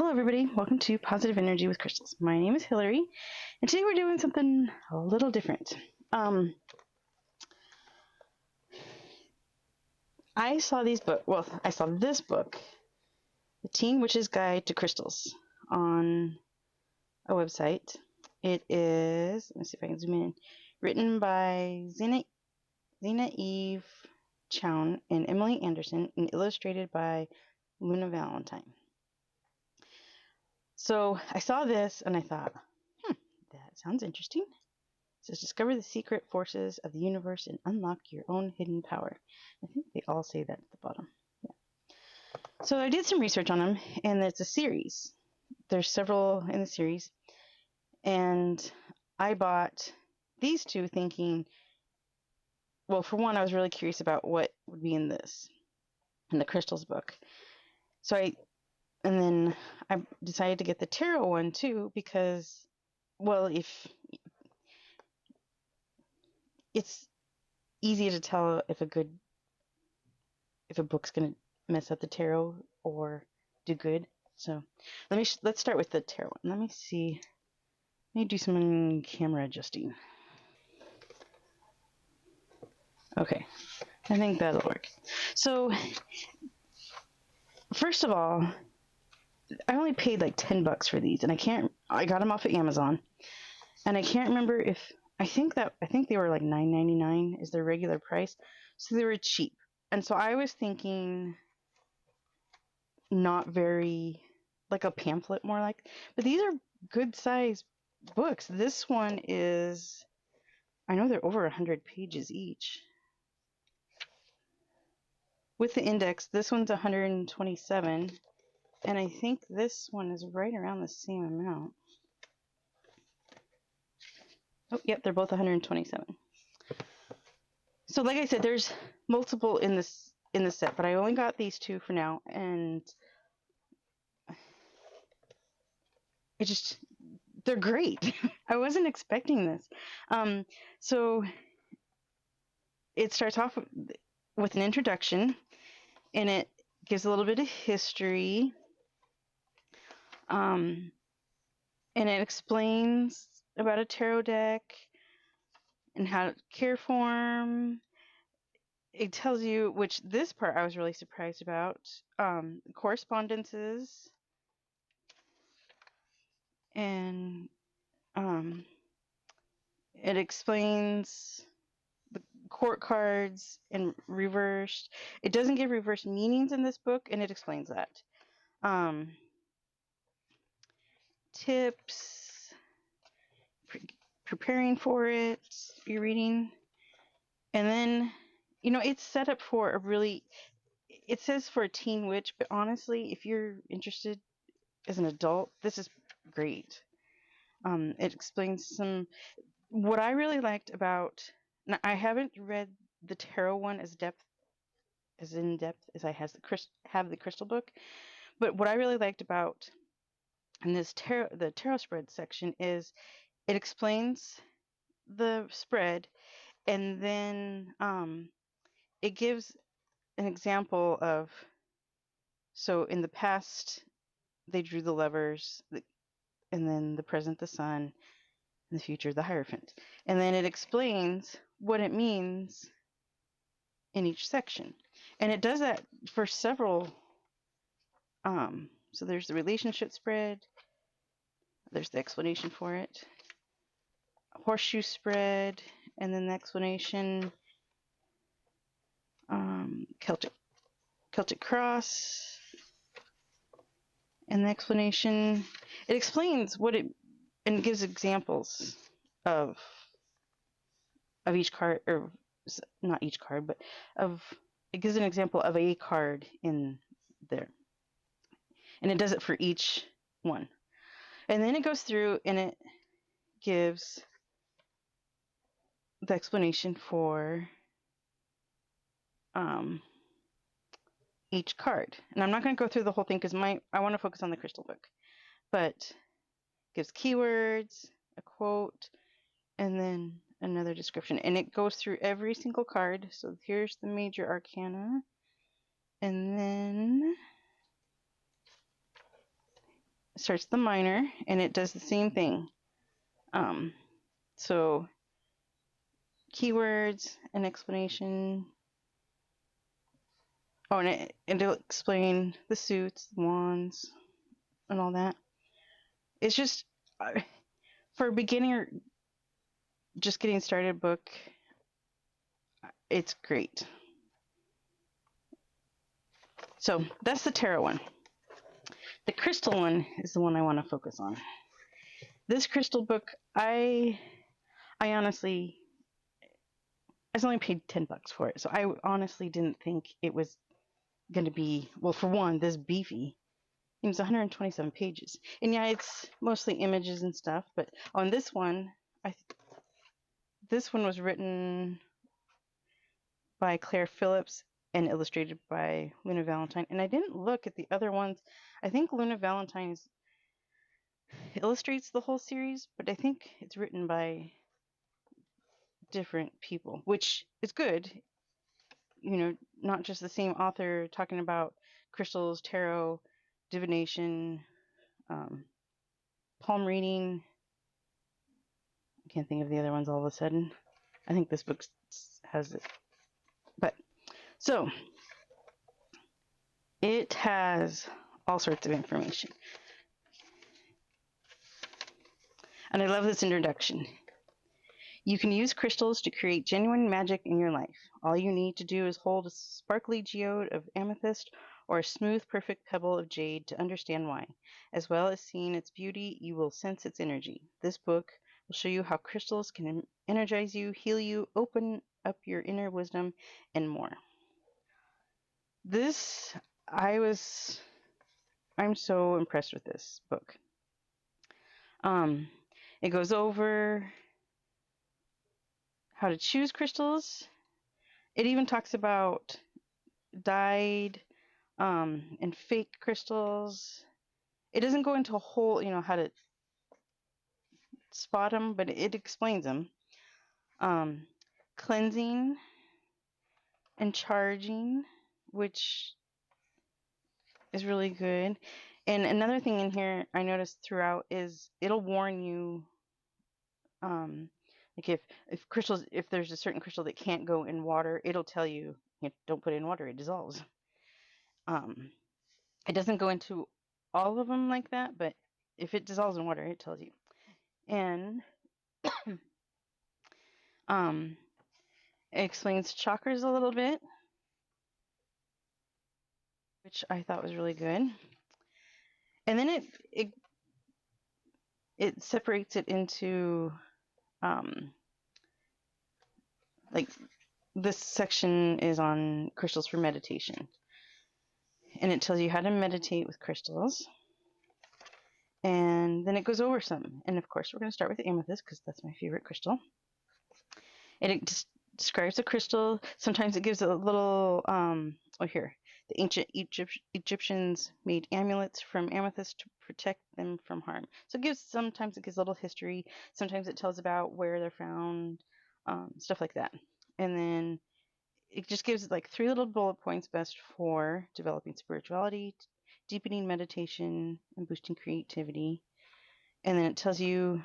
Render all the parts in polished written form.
Hello everybody, welcome to Positive Energy with Crystals. My name is Hillary, and today we're doing something a little different. I saw this book, The Teen Witch's Guide to Crystals, on a website. It is, let me see if I can zoom in, written by Zena Eve Chown and Emily Anderson, and illustrated by Luna Valentine. So I saw this and I thought, that sounds interesting. It says, discover the secret forces of the universe and unlock your own hidden power. I think they all say that at the bottom. Yeah. So I did some research on them, and it's a series. There's several in the series. And I bought these two thinking, well, for one, I was really curious about what would be in the Crystals book. And then I decided to get the tarot one too, because, well, if it's easy to tell if a book's going to mess up the tarot or do good. So let's start with the tarot one. Let me see. Let me do some camera adjusting. Okay, I think that'll work. So first of all, I only paid like $10 for these, and I got them off of Amazon, and I can't remember I think they were like $9.99 is their regular price, so they were cheap. And so I was thinking not very, like a pamphlet more like, but these are good size books. This one is, I know they're over 100 pages each. With the index, this one's 127, and I think this one is right around the same amount. Oh, yep, they're both 127. So like I said, there's multiple in this set, but I only got these two for now, and they're great. I wasn't expecting this. So it starts off with an introduction, and it gives a little bit of history, and it explains about a tarot deck and how to care for them. It tells you, which this part I was really surprised about, correspondences, and it explains the court cards and reversed. It doesn't give reversed meanings in this book, and it explains that. Tips, preparing for it, you're reading, and then, it's set up for it says for a teen witch, but honestly, if you're interested as an adult, this is great. It explains what I really liked about, now I haven't read the tarot one as in depth as I have the crystal book, but what I really liked about in the tarot spread section is it explains the spread, and then it gives an example of, so in the past they drew the Lovers, and then the present the Sun, and the future the Hierophant, and then it explains what it means in each section, and it does that for several. So there's the relationship spread, there's the explanation for it, horseshoe spread, and then the explanation, Celtic cross, and the explanation. It explains and gives examples of each card, or not each card, but it gives an example of a card in there, and it does it for each one, and then it goes through and it gives the explanation for each card. And I'm not going to go through the whole thing because I want to focus on the crystal book, but gives keywords, a quote, and then another description, and it goes through every single card. So here's the major arcana, and then starts the minor, and it does the same thing. Um, so keywords, an explanation. Oh, and it'll explain the suits, the wands, and all that. It's just for a beginner, just getting started book. It's great. So that's the tarot one. The crystal one is the one I want to focus on. This crystal book, I honestly, I only paid $10 for it, so I honestly didn't think it was going to be, well, for one, this beefy. It was 127 pages, and yeah, it's mostly images and stuff. But on this one, this one was written by Claire Phillips and illustrated by Luna Valentine. And I didn't look at the other ones. I think Luna Valentine illustrates the whole series, but I think it's written by different people, which is good. You know, not just the same author talking about crystals, tarot, divination, palm reading. I can't think of the other ones all of a sudden. I think this book has it. But so it has all sorts of information. And I love this introduction. You can use crystals to create genuine magic in your life. All you need to do is hold a sparkly geode of amethyst or a smooth, perfect pebble of jade to understand why. As well as seeing its beauty, you will sense its energy. This book will show you how crystals can energize you, heal you, open up your inner wisdom, and more. This, I'm so impressed with this book. It goes over how to choose crystals. It even talks about dyed and fake crystals. It doesn't go into a whole, how to spot them, but it explains them. Cleansing and charging, which is really good. And another thing in here I noticed throughout is it'll warn you, like if crystals, if there's a certain crystal that can't go in water, it'll tell you, don't put it in water, it dissolves. It doesn't go into all of them like that, but if it dissolves in water, it tells you. And it explains chakras a little bit, which I thought was really good. And then it separates it into like this section is on crystals for meditation, and it tells you how to meditate with crystals. And then it goes over some, and of course we're going to start with amethyst because that's my favorite crystal. And it describes the crystal. Sometimes it gives a little here. The ancient Egyptians made amulets from amethyst to protect them from harm. So sometimes it gives a little history. Sometimes it tells about where they're found, stuff like that. And then it just gives like 3 little bullet points best for developing spirituality, deepening meditation, and boosting creativity. And then it tells you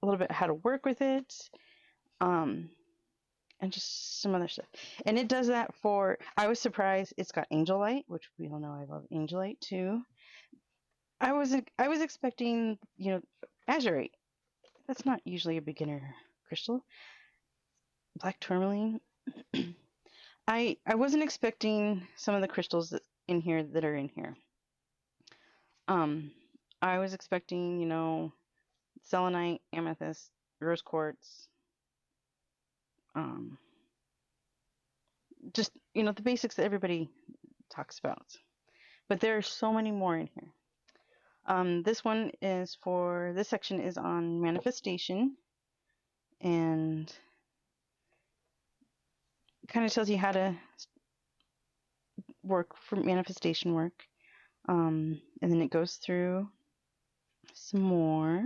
a little bit how to work with it. And just some other stuff. And it does that I was surprised it's got Angel Light, which we all know I love Angel Light too. I was expecting, Azurite. That's not usually a beginner crystal. Black Tourmaline. I wasn't expecting some of the crystals in here that are in here. I was expecting, selenite, amethyst, rose quartz, just, the basics that everybody talks about. But there are so many more in here. This section is on manifestation, and kind of tells you how to work for manifestation work. And then it goes through some more.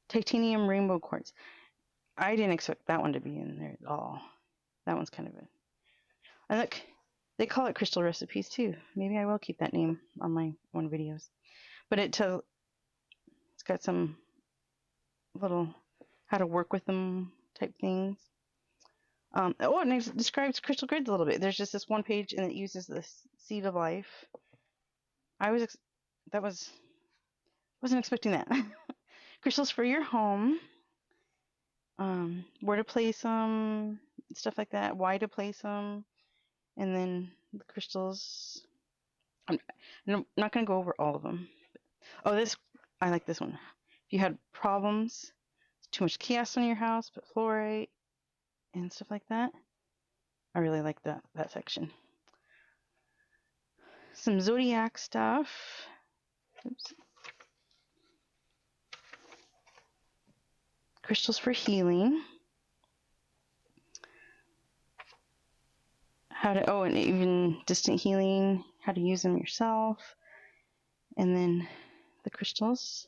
Titanium rainbow quartz. I didn't expect that one to be in there at all. That one's kind of a... And look, They call it Crystal Recipes too. Maybe I will keep that name on my own videos. But it's got some little how to work with them type things. And it describes crystal grids a little bit. There's just this one page, and it uses the seed of life. I was that was wasn't expecting that. Crystals for your home, where to place them, stuff like that. Why to place them, and then the crystals. I'm not gonna go over all of them. Oh, I like this one. If you had problems, too much chaos in your house, put fluorite and stuff like that. I really like that section. Some zodiac stuff. Oops. Crystals for healing. And even distant healing, how to use them yourself. And then the crystals.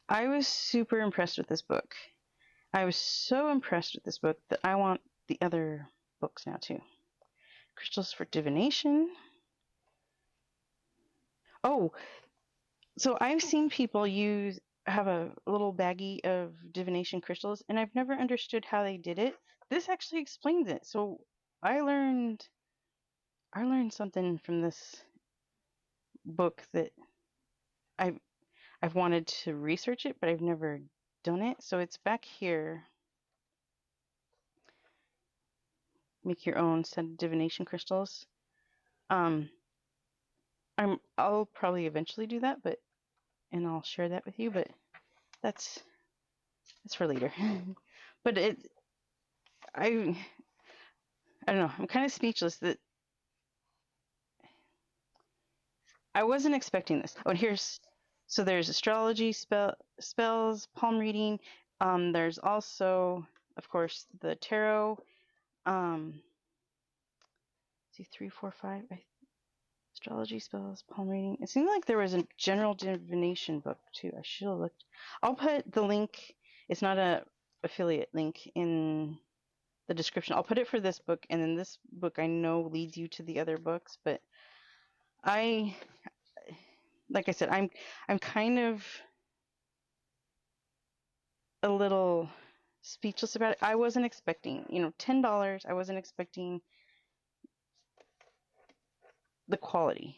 I was super impressed with this book. I was so impressed with this book that I want the other books now too. Crystals for divination. Oh, so I've seen people have a little baggie of divination crystals, and I've never understood how they did it. This actually explains it. So I learned something from this book that I've I've wanted to research it, but I've never done it. So it's back here. Make your own set of divination crystals. I'll probably eventually do that, and I'll share that with you, but that's for later. But I don't know. I'm kind of speechless that I wasn't expecting this. Oh, and there's astrology spells, palm reading. There's also, of course, the tarot. See, 3, 4, 5. Astrology spells, palm reading. It seemed like there was a general divination book too. I should have looked. I'll put the link. It's not a affiliate link in the description. I'll put it for this book, and then this book I know leads you to the other books. But like I said, I'm kind of a little speechless about it. I wasn't expecting, $10. I wasn't expecting the quality.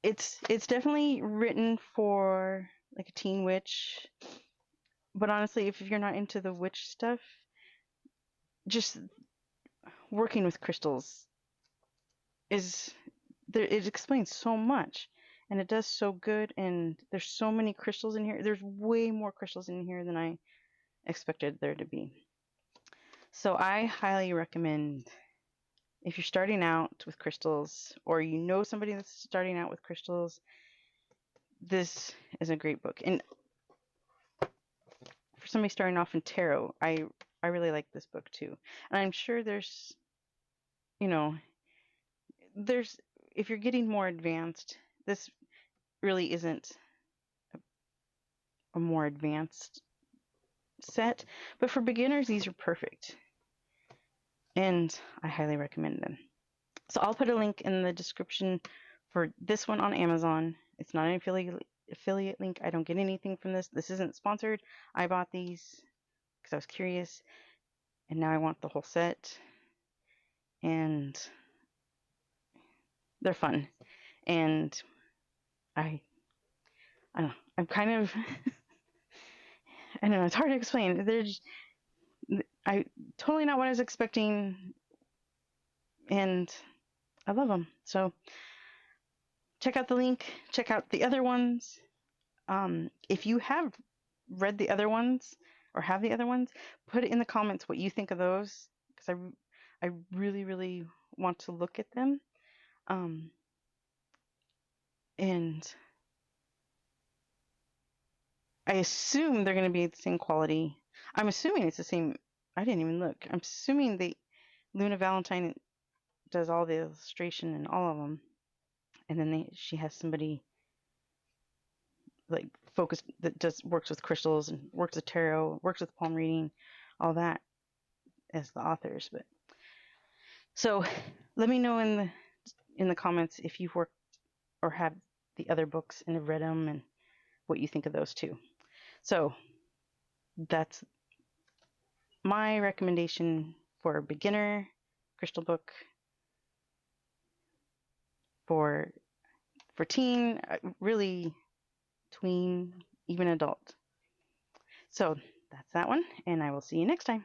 It's definitely written for like a teen witch, but honestly, if you're not into the witch stuff, just working with crystals is there. It explains so much, and it does so good. And there's so many crystals in here. There's way more crystals in here than I expected there to be. So I highly recommend, if you're starting out with crystals, or you know somebody that's starting out with crystals, this is a great book. And for somebody starting off in tarot, I really like this book too. And I'm sure there's if you're getting more advanced, this really isn't a more advanced set, but for beginners, these are perfect. And I highly recommend them. So I'll put a link in the description for this one on Amazon. It's not an affiliate link. I don't get anything from this. This isn't sponsored. I bought these because I was curious, and now I want the whole set. And they're fun. And I don't know. I'm kind of I don't know. It's hard to explain. I totally not what I was expecting, and I love them. So check out the link. Check out the other ones. If you have read the other ones or have the other ones, put it in the comments what you think of those, because I really, really want to look at them. And I assume they're going to be the same quality. I'm assuming it's the same. I didn't even look. I'm assuming Luna Valentine does all the illustration in all of them, and then she has somebody like focus that works with crystals and works with tarot, works with palm reading, all that as the authors. But So let me know in the comments if you've worked or have the other books and have read them and what you think of those too. So that's my recommendation for a beginner crystal book, for teen, really tween, even adult. So that's that one, and I will see you next time.